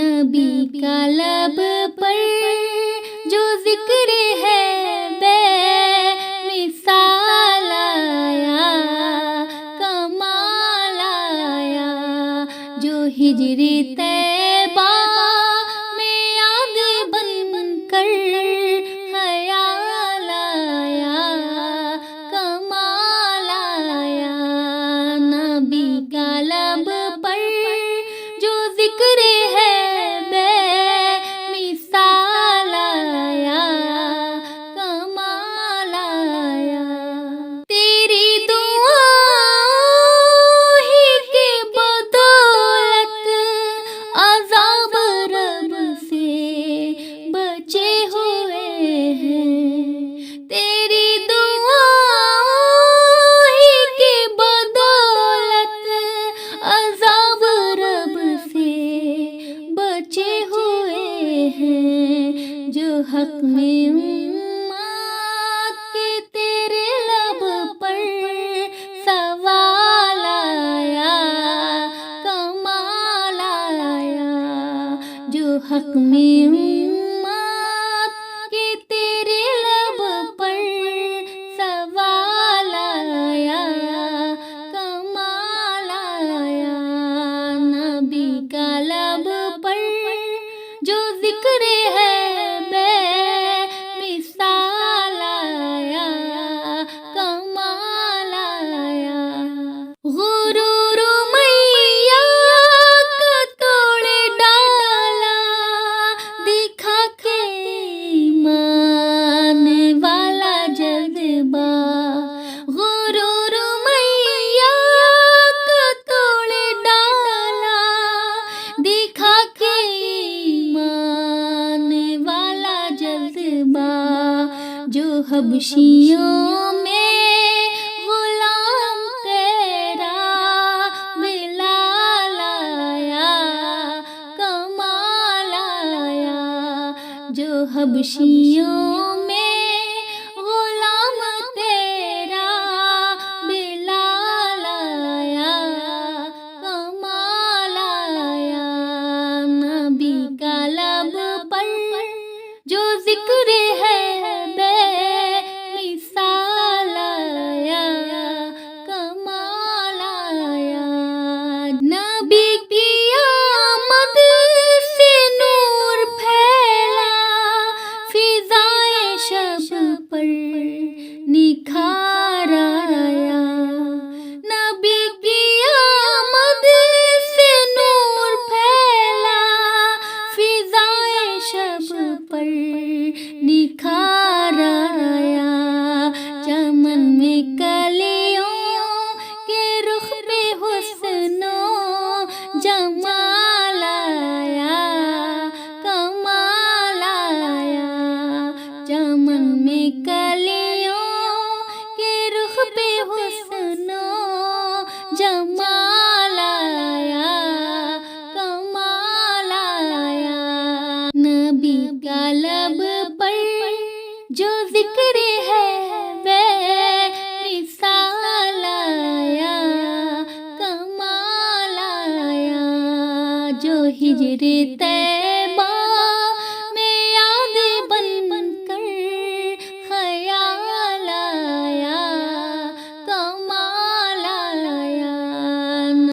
نبی کا لب پر جو ذکر ہے بے مثال آیا، کمال آیا، جو ہجر طیبہ میں یاد بن کر خیال آیا، کمال آیا، نبی کا لب پر جو ذکر ہے بے مثال آیا، کمال آیا، تیری دعائیں ہی کی بدولت عذاب رب سے بچے ہوئے ہیں، تیری دعائیں ہی کی بدولت عذاب رب سے بچے ہوئے ہیں، جو حق میں امت کے تیرے لب پر سوال آیا، کمال آیا، جو حق میں امت کے تیرے لب پر سوال آیا، کمال آیا، نبی کا لب پر جو ذکر ہے بے مثال آیا، کمال آیا، غرور میاں کا توڑ ڈالا، دکھا کے ایمان والا جذبہ، غرور میاں کا توڑ ڈالا، دکھا کے ایمان والا جذبہ، جو حبشیوں میں غلام تیرا بلال آیا، کمال آیا، جو حبشیوں میں غلام تیرا بلال آیا، کمال آیا، نبی کا لب پر جو ذکر ہے بے مثال آیا، کمال آیا، نبی کی آمد سے نور پھیلا، فضائے شب پر نکھار آیا، نبی کی آمد سے نور پھیلا، فضائے شب پر نکھار آیا، چمن میں کلیوں کے رخ پہ حسن و جمال آیا، کمال آیا، چمن میں کلیوں کے رخ پہ حسن و جمال آیا، کمال آیا، نبی کا لب پر جو ذکر ہے بے مثال آیا، کمال آیا، جو ہجر طیبہ